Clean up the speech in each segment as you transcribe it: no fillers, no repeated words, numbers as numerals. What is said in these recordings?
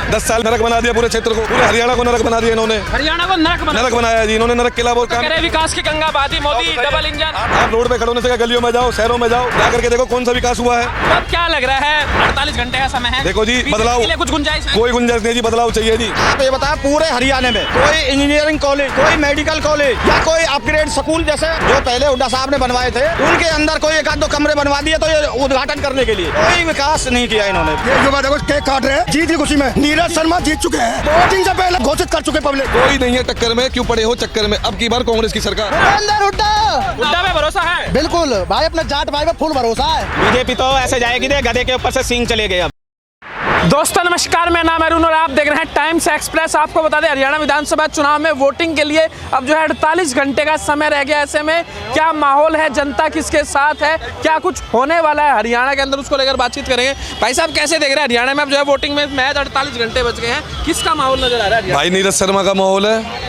10 साल नरक बना दिया पूरे क्षेत्र को, पूरे हरियाणा को नरक बना दिया इन्होंने। हरियाणा को नरक बनाया जी इन्होंने, नरक किला बोल काम। विकास की गंगा बहाती मोदी डबल इंजन। आप रोड पे खड़े होने से गलियों में जाओ, शहरों में जाओ, जाकर के देखो कौन सा विकास हुआ है। अब क्या लग रहा है 48 घंटे का समय है, देखो जी बदलाव, कुछ गुंजाइश है? कोई गुंजाइश नहीं जी, बदलाव चाहिए जी। आप ये बताएं पूरे हरियाणा में कोई इंजीनियरिंग कॉलेज, कोई मेडिकल कॉलेज या कोई अपग्रेड स्कूल जैसे जो पहले हुड्डा साहब ने बनवाए थे उनके अंदर कोई एक आध दो कमरे बनवा दिए तो ये उद्घाटन करने के लिए कोई विकास नहीं किया इन्होंने। ये युवा देखो केक काट रहे हैं, जीत की खुशी में नीरज शर्मा जीत चुके हैं, वोटिंग से पहले घोषित कर चुके पब्लिक। कोई नहीं है टक्कर में, क्यों पड़े हो चक्कर में, अब की बार कांग्रेस की सरकार। हुड्डा में भरोसा है? बिल्कुल भाई, अपने जाट भाई में फुल भरोसा है। बीजेपी तो ऐसे जाएगी गधे के ऊपर से सिंह चले गए। अब दोस्तों नमस्कार, मैं नाम अरुण और आप देख रहे हैं टाइम्स एक्सप्रेस। आपको बता दें हरियाणा विधानसभा चुनाव में वोटिंग के लिए अब जो है 48 घंटे का समय रह गया। ऐसे में क्या माहौल है, जनता किसके साथ है, क्या कुछ होने वाला है हरियाणा के अंदर, उसको लेकर बातचीत करेंगे। भाई साहब कैसे देख रहे हैं हरियाणा में अब जो है वोटिंग में महज 48 घंटे बच गए हैं, किसका माहौल नजर आ रहा है? भाई नीरज शर्मा का माहौल है।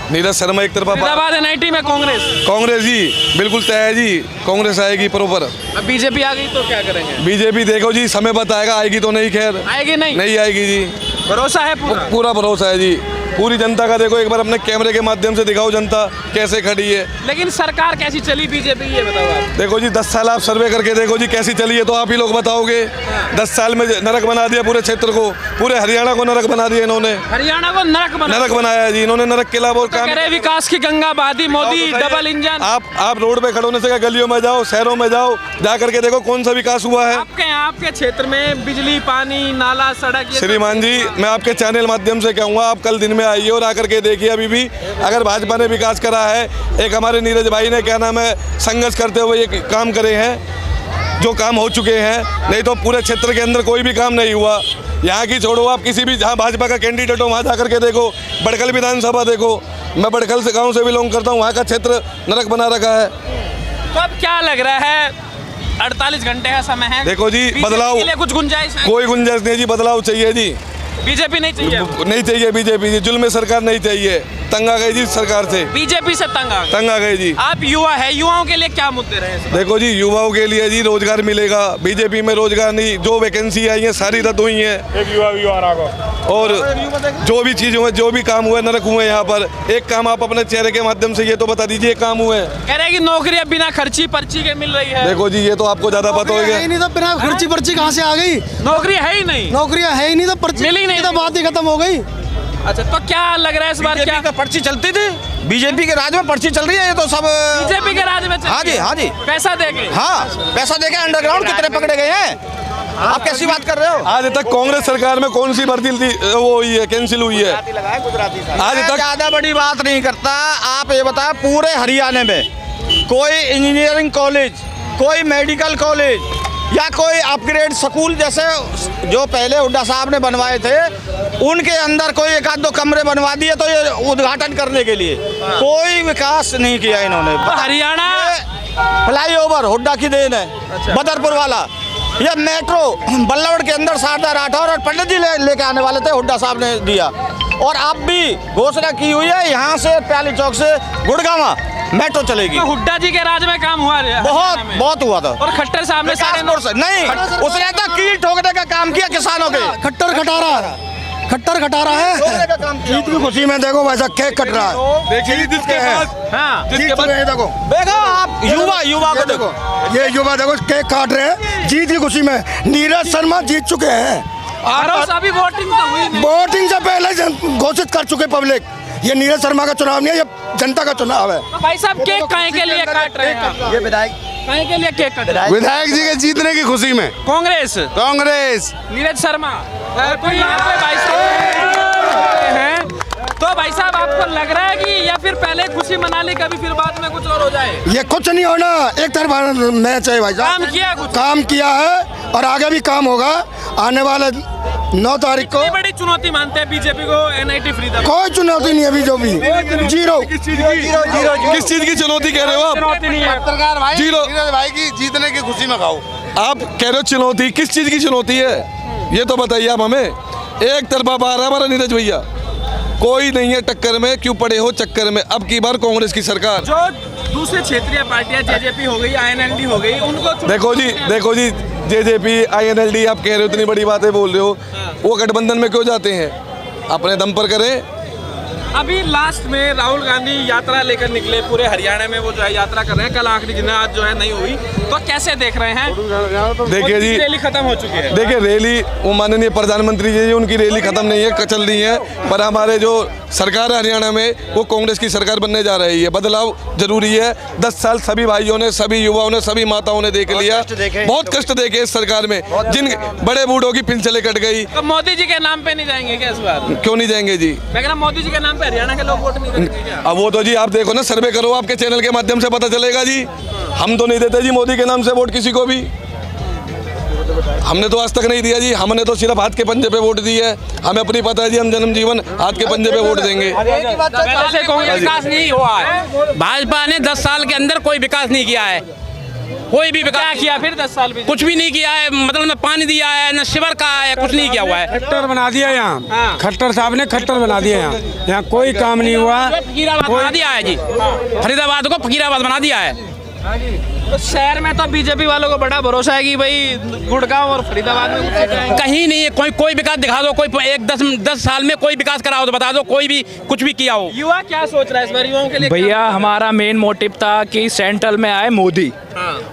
नीरज शर्मा एक तरफा, NIT में कांग्रेस जी बिल्कुल तय है जी, कांग्रेस आएगी प्रॉपर। अब बीजेपी आ गई तो क्या करेंगे? बीजेपी देखो जी समय बताएगा, आएगी तो नहीं, खैर आएगी नहीं आएगी जी, भरोसा है पूरा भरोसा है जी। पूरी जनता का देखो, एक बार अपने कैमरे के माध्यम से दिखाओ जनता कैसे खड़ी है। लेकिन सरकार कैसी चली बीजेपी, ये बताओ आप। देखो जी 10 साल आप सर्वे करके देखो जी कैसी चली है, तो आप ही लोग बताओगे। 10 साल में नरक बना दिया पूरे क्षेत्र को, पूरे हरियाणा को नरक बना दिया इन्होंने। हरियाणा को नरक बनाया जी इन्होंने, नरक किला बोल काम। विकास की गंगा बहाती मोदी डबल इंजन। आप रोड पे खड़े होने से गलियों में जाओ, शहरों में जाओ, जाकर के देखो कौन सा विकास हुआ है। आपके क्षेत्र में बिजली, पानी, नाला, सड़क। श्रीमान जी मैं आपके चैनल माध्यम से कहूँगा, आप कल दिन में आइए और आकर के देखिए। अभी भी अगर भाजपा ने विकास करा है, एक हमारे नीरज भाई ने क्या नाम है संघर्ष करते हुए ये काम करे हैं, जो काम हो चुके हैं, नहीं तो पूरे क्षेत्र के अंदर कोई भी काम नहीं हुआ। यहाँ की छोड़ो, आप किसी भी जहाँ भाजपा का कैंडिडेट हो वहाँ जाकर के देखो। बड़कल विधानसभा देखो, मैं बड़कल से गाँव से बिलोंग करता हूँ, वहाँ का क्षेत्र नरक बना रखा है। तो अब क्या लग रहा है 48 घंटे का समय है, देखो जी बदलाव, कुछ गुंजाइश है? कोई गुंजाइश नहीं जी, बदलाव चाहिए जी। बीजेपी नहीं चाहिए बीजेपी जी, जुल्म सरकार नहीं चाहिए, तंग आ गई जी सरकार से, बीजेपी से तंग आ गई जी। आप युवा है, युवाओं के लिए क्या मुद्दे रहे? देखो जी युवाओं के लिए जी रोजगार मिलेगा, बीजेपी में रोजगार नहीं, जो वैकेंसी आई है सारी रद्द हुई है। एक युवा और जो भी चीज हुए, जो भी काम हुए नरक हुए यहाँ पर। एक काम आप अपने चेहरे के माध्यम से ये तो बता दीजिए काम हुए। कह रहे हैं कि नौकरियां बिना खर्ची पर्ची के मिल रही है। देखो जी ये तो आपको ज्यादा पता होगा, नहीं तो बिना खर्ची पर्ची कहाँ से आ गई? नौकरी है ही नहीं, नौकरियां है ही नहीं तो पर्ची मिली नहीं, तो बात ही खत्म हो गई। अच्छा तो क्या लग रहा है इस बार, क्या पर्ची चलती थी? बीजेपी के राज में पर्ची चल रही है, ये तो सब बीजेपी के राज में? हाँ जी पैसा देके, हाँ पैसा देके अंडरग्राउंड कितने पकड़े गए हैं। आप कैसी बात कर रहे हो? आज तक कांग्रेस सरकार में कौन सी भर्ती वो हुई है, कैंसिल हुई है? आज तक ज्यादा बड़ी बात नहीं करता। आप ये बताएं पूरे हरियाणा में कोई इंजीनियरिंग कॉलेज, कोई मेडिकल कॉलेज या कोई अपग्रेड स्कूल जैसे जो पहले हुड्डा साहब ने बनवाए थे उनके अंदर कोई एक आध दो कमरे बनवा दिए तो ये उद्घाटन करने के लिए कोई विकास नहीं किया इन्होंने। हरियाणा फ्लाईओवर हुड्डा की देन है, बदरपुर वाला। ये मेट्रो बल्लौड़ के अंदर शारदा राठौर और पंडित जी लेके आने वाले थे, हुड्डा साहब ने दिया। और अब भी घोषणा की हुई है यहाँ से प्याली चौक से गुड़गांव मेट्रो चलेगी। तो हुड्डा जी के राज में काम हुआ है, बहुत हुआ था। और खट्टर साहब ने नहीं, उसने तो कील ठोकने का काम किया किसानों के। खट्टर खटा रहा है। जीत की खुशी में देखो वैसा केक कट रहा है। देखिए जिसके पास, हाँ देखो आप युवा को देखो, ये युवा देखो केक काट रहे हैं, जीत की खुशी में नीरज शर्मा जीत चुके हैं। अभी वोटिंग तो हुई नहीं, वोटिंग से पहले घोषित कर चुके पब्लिक। ये नीरज शर्मा का चुनाव नहीं है, ये जनता का चुनाव है। तो भाई साहब केक काहे के लिए काट रहे हैं? ये विधायक काहे के लिए केक काट रहे हैं? विधायक जी के जीतने की खुशी में कांग्रेस नीरज शर्मा कोई यहाँ पे भाई साहब हैं, तो भाई साहब आपको लग रहा है कि या फिर पहले खुशी मना ली, कभी फिर बाद में कुछ और हो जाए? ये कुछ नहीं होना, एक तरफा मैच है भाई साहब। काम किया है और आगे भी काम होगा। आने वाले 9 तारीख को बड़ी चुनौती मानते हैं बीजेपी को NIT फ्री। कोई चुनौती नहीं है, अभी जो भी जीरो। किस चीज की चुनौती कह रहे हो आप? चुनौती नहीं है, पत्रकार भाई, जीरो। नीरज भाई की जीतने की खुशी में खाओ। आप कह रहे हो चुनौती, किस चीज की चुनौती है ये तो बताइए आप हमें। एक तरफा बाहर है हमारा नीरज भैया, कोई नहीं है टक्कर में, क्यों पड़े हो चक्कर में, अब की बार कांग्रेस की सरकार। जो दूसरे क्षेत्रीय पार्टियां जेजेपी हो गई, आईएनएलडी हो गई, उनको देखो जी जेजेपी आईएनएलडी आप कह रहे हो, इतनी बड़ी बातें बोल रहे हो, वो गठबंधन में क्यों जाते हैं? अपने दम पर करें। अभी लास्ट में राहुल गांधी यात्रा लेकर निकले पूरे हरियाणा में, वो जो है यात्रा कर रहे हैं, कल आखिरी दिन, आज जो है नहीं हुई, तो कैसे देख रहे हैं? देखिए जी, रैली खत्म हो चुकी है। देखिए रैली, वो माननीय प्रधानमंत्री जी उनकी रैली खत्म नहीं है, चल रही है, पर हमारे जो सरकार है हरियाणा में, वो कांग्रेस की सरकार बनने जा रही है। बदलाव जरूरी है। 10 साल सभी भाइयों ने, सभी युवाओं ने, सभी माताओं ने देख लिया, बहुत कष्ट देखे इस सरकार में, जिन बड़े बूढ़ों की पिंचले कट गई। तो मोदी जी के नाम पे नहीं जाएंगे क्या इस बार? क्यों नहीं जाएंगे जी? मैं कह रहा मोदी जी के नाम पे हरियाणा के लोग वोट नहीं करेंगे क्या? अब वो तो जी आप देखो ना, सर्वे करो, आपके चैनल के माध्यम से पता चलेगा जी। हम तो नहीं देते जी मोदी के नाम से वोट किसी को भी, हमने तो आज तक नहीं दिया जी। हमने तो सिर्फ हाथ के पंजे पे वोट दी है। हमें अपनी पता है जी, हम जन्म जीवन हाथ के पंजे पे वोट देंगे। विकास नहीं हुआ है, भाजपा ने 10 साल के अंदर कोई विकास नहीं किया है, कोई भी विकास क्या किया फिर 10 साल में? कुछ भी नहीं किया है, मतलब न पानी दिया है, न शिवर का है, कुछ नहीं किया हुआ है। खट्टर बना दिया यहाँ, हाँ। खट्टर साहब ने खट्टर बना दिया यहाँ कोई काम नहीं हुआ। फकीराबाद बना दिया है जी, फरीदाबाद को फकीराबाद बना दिया है। तो शहर में तो बीजेपी वालों को बड़ा भरोसा है कि भाई गुड़गांव और फरीदाबाद में कुछ जाएंगे। कहीं नहीं है, कोई विकास दिखा दो, कोई एक 10 साल में कोई विकास करा हो तो बता दो, कोई भी कुछ भी किया हो। युवा क्या सोच रहा है इस बार? युवाओं के लिए भैया हमारा मेन मोटिव था कि सेंट्रल में आए मोदी,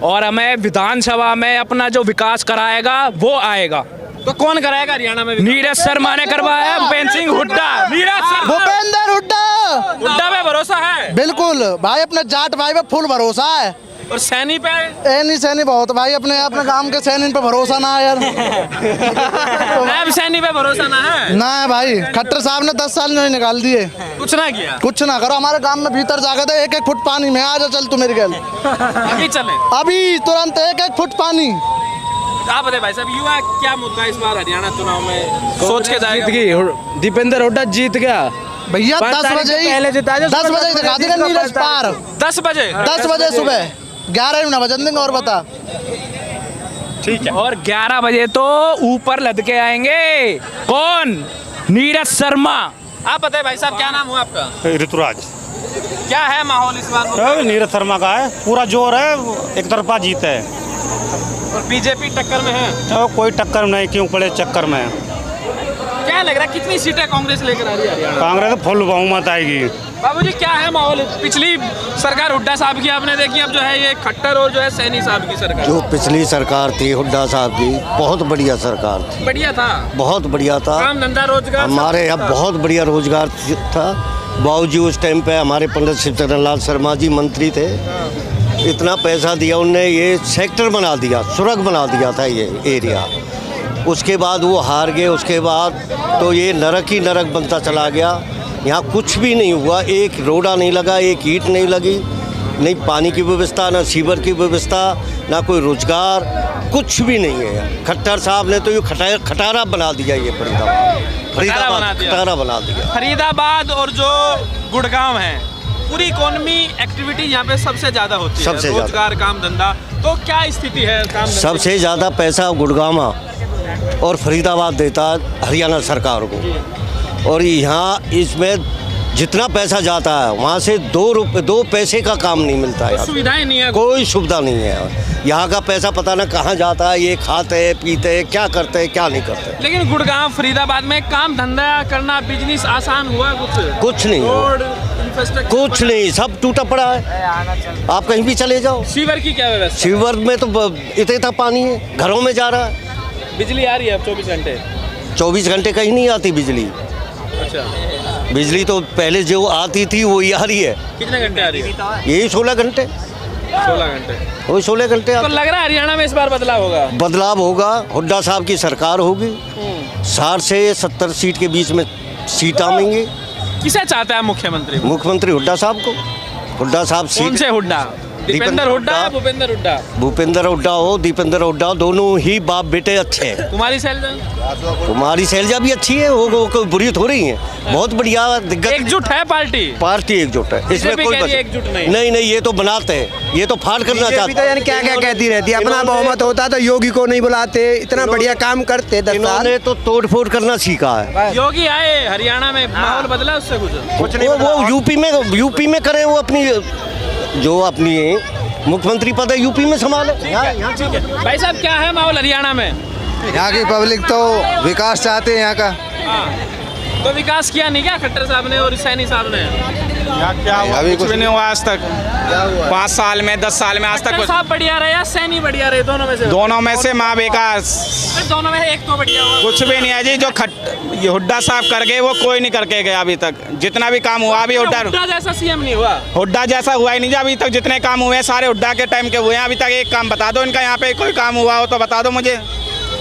और हमें विधानसभा में अपना जो विकास कराएगा वो आएगा। तो कौन कराएगा हरियाणा में? नीरज शर्मा ने करवाया, भूपेंद्र सिंह हुड्डा। भूपेंद्र हुड्डा, हुड्डा पे भरोसा है बिल्कुल भाई, अपने जाट भाई पे फुल भरोसा है। और सैनी पे? सैनी बहुत भाई, अपने गांव के सैनी पे भरोसा ना है यार। अब सैनी पे भरोसा ना है? ना है भाई, खट्टर साहब ने 10 साल नहीं निकाल दिए, कुछ ना किया, कुछ ना करो। हमारे गांव में भीतर जाकर थे 1-1 फुट पानी में, आ जा चल तू मेरे घर, अभी चले, अभी तुरंत 1-1 फुट पानी। आप बताए भाई साहब, युवा क्या मुद्दा इस बार हरियाणा चुनाव में सोच के जाएगा? दीपेंद्र हुड्डा जीत गया भैया 10 बजे ही दिखा देगा नीरज पार। 10 बजे सुबह, 11 ही ना बजन देंगे। और बता, ठीक है, और 11 बजे तो ऊपर लदके आएंगे। कौन? नीरज शर्मा। आप बताए भाई साहब, क्या नाम हुआ आपका? ऋतुराज। क्या है माहौल इस बार? नीरज शर्मा का है, पूरा जोर है, एक तरफा जीत है। और बीजेपी टक्कर में है? तो कोई टक्कर नहीं, क्यों पड़े चक्कर में। क्या लग रहा है कितनी सीटें कांग्रेस लेकर आ रही है हरियाणा? कांग्रेस फुल बहुमत आएगी। बाबूजी क्या है माहौल? पिछली सरकार हुड्डा साहब की आपने देखी, अब जो है ये खट्टर और जो है सैनी साहब की सरकार। जो पिछली सरकार थी हुड्डा साहब की, बहुत बढ़िया सरकार थी, बढ़िया था, बहुत बढ़िया था। काम धंधा रोजगार हमारे यहाँ बहुत बढ़िया रोजगार था। बाबूजी उस टाइम पे हमारे पंडित शिवचरण लाल शर्मा जी मंत्री थे, इतना पैसा दिया उनने, ये सेक्टर बना दिया, सुरंग बना दिया था ये एरिया। उसके बाद वो हार गए, उसके बाद तो ये नरक ही नरक बनता चला गया। यहाँ कुछ भी नहीं हुआ, एक रोड़ा नहीं लगा, एक ईंट नहीं लगी, नहीं पानी की व्यवस्था, ना सीवर की व्यवस्था, ना कोई रोजगार, कुछ भी नहीं है। खट्टर साहब ने तो ये खटारा बना दिया, ये खटारा बना दिया। फरीदाबाद और जो गुड़गांव है, पूरी इकोनॉमी एक्टिविटी यहाँ पे सबसे ज्यादा होती है, सबसे रोजगार, काम धंधा। तो क्या स्थिति है काम धंधे? सबसे ज़्यादा पैसा गुड़गांव और फरीदाबाद देता है हरियाणा सरकार को, और यहाँ इसमें जितना पैसा जाता है वहाँ से 2 पैसे का काम नहीं मिलता है। सुविधाएं नहीं है, कोई सुविधा नहीं है। यहाँ का पैसा पता ना कहाँ जाता है, ये खाते हैं, पीते हैं, क्या करते हैं, क्या नहीं करते। लेकिन गुड़गांव फरीदाबाद में काम धंधा करना, बिजनेस आसान हुआ? कुछ नहीं, रोड इंफ्रास्ट्रक्चर कुछ नहीं, सब टूटा पड़ा है। आप कहीं भी चले जाओ। सीवर की क्या व्यवस्था? सीवर में तो इतना पानी है, घरों में जा रहा है। बिजली आ रही है 24 घंटे? 24 घंटे कहीं नहीं आती बिजली। अच्छा, बिजली तो पहले जो आती थी वही आ रही है। कितने घंटे आ रही है? यही 16 घंटे, 16 घंटे। वही 16 घंटे। तो लग रहा है हरियाणा में इस बार बदलाव होगा? बदलाव होगा, हुड्डा साहब की सरकार होगी, 60 से 70 सीट के बीच में सीट आएंगी। किसे चाहता है मुख्यमंत्री? मुख्यमंत्री हुड्डा साहब को। हुड्डा साहब कौन से हुड्डा? दीपेंद्र हुड्डा या भूपेंद्र हुड्डा? भूपेंद्र हुड्डा हो, दीपेंद्र हुड्डा हो, दोनों ही बाप बेटे अच्छे हैं। कुमारी शैलजा भी अच्छी है, वो कोई बुरी थोड़ी है, बहुत बढ़िया। एकजुट है पार्टी एकजुट है, इसमें कोई एकजुट नहीं, ये तो बनाते हैं, ये तो फाड़ करना चाहते हैं। यानी क्या क्या कहती रहती है, अपना बहुमत होता तो योगी को नहीं बुलाते, इतना बढ़िया काम करते। इन्होंने तो तोड़ फोड़ करना सीखा है। योगी आए हरियाणा में, माहौल बदला उससे कुछ? वो यूपी में करे, वो अपनी जो अपनी मुख्यमंत्री पद है यूपी में संभाले। भाई साहब क्या है माहौल हरियाणा में? यहाँ की पब्लिक तो विकास चाहते हैं यहाँ का। तो विकास किया नहीं क्या खट्टर साहब ने और सैनी साहब ने? क्या हुआ? अभी कुछ भी नहीं हुआ आज तक। 5 साल में 10 साल में आज तक खट्टर साहब बढ़िया रहे या सैनी बढ़िया रहे? दोनों में से? दोनों में से माँ विकास दोनों में एक तो बढ़िया हुआ। कुछ भी नहीं है जी। जो ये हुड्डा साहब कर गए वो कोई नहीं करके गया अभी तक। जितना भी काम हुआ अभी हुड्डा जैसा सीएम नहीं हुआ। हुड्डा जैसा हुआ ही नहीं। अभी तक जितने काम हुए सारे हुड्डा के टाइम के हुए हैं। अभी तक एक काम बता दो इनका यहाँ पे कोई काम हुआ हो तो बता दो मुझे।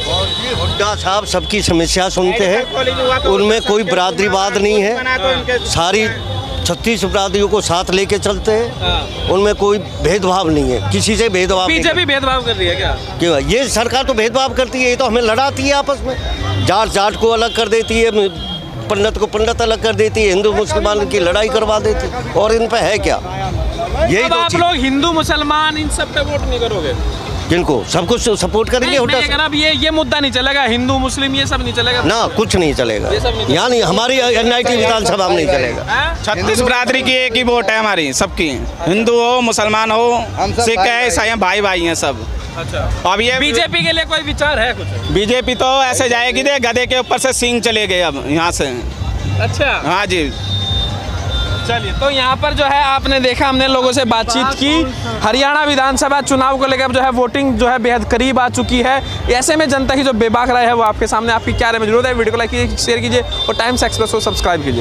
हुड्डा साहब सबकी समस्या सुनते हैं, उनमें कोई बरादरीवाद नहीं है। सारी 36 बरादरियों को साथ लेके चलते हैं, उनमें कोई भेदभाव नहीं है, किसी से भेदभाव। बीजेपी भेदभाव कर रही है क्या? क्यों? ये सरकार तो भेदभाव करती है, ये तो हमें लड़ाती है आपस में। जाट जाट को अलग कर देती है, पंडित को पंडित अलग कर देती है, हिंदू मुसलमान की लड़ाई करवा देती है। और इन पे है क्या? यही अब आप लोग हिंदू मुसलमान इन सब पे वोट नहीं करोगे? जिनको सबको सपोर्ट करेंगे हुड्डा नहीं, अब ये मुद्दा नहीं चलेगा, हिंदू मुस्लिम ये सब नहीं चलेगा ना, कुछ नहीं चलेगा। ये सब नहीं यहाँ नहीं, हमारी एनआईटी विधानसभा में नहीं चलेगा। 36 बरादरी की एक ही वोट है हमारी सबकी। हिंदू हो मुसलमान हो सिख है ईसाई हैं, भाई भाई हैं सब। अच्छा। अब ये बीजेपी के लिए कोई विचार है कुछ? बीजेपी तो ऐसे जाएगी दे गधे के ऊपर से सींग चले गए अब यहाँ से। अच्छा हाँ जी। चलिए, तो यहाँ पर जो है आपने देखा, हमने लोगों से बातचीत की। हरियाणा विधानसभा चुनाव को लेकर जो है वोटिंग जो है बेहद करीब आ चुकी है। ऐसे में जनता की जो बेबाक राय है वो आपके सामने, आपकी क्या राय में जरूर है। वीडियो को लाइक कीजिए, शेयर कीजिए और टाइम्स एक्सप्रेस को सब्सक्राइब कीजिए।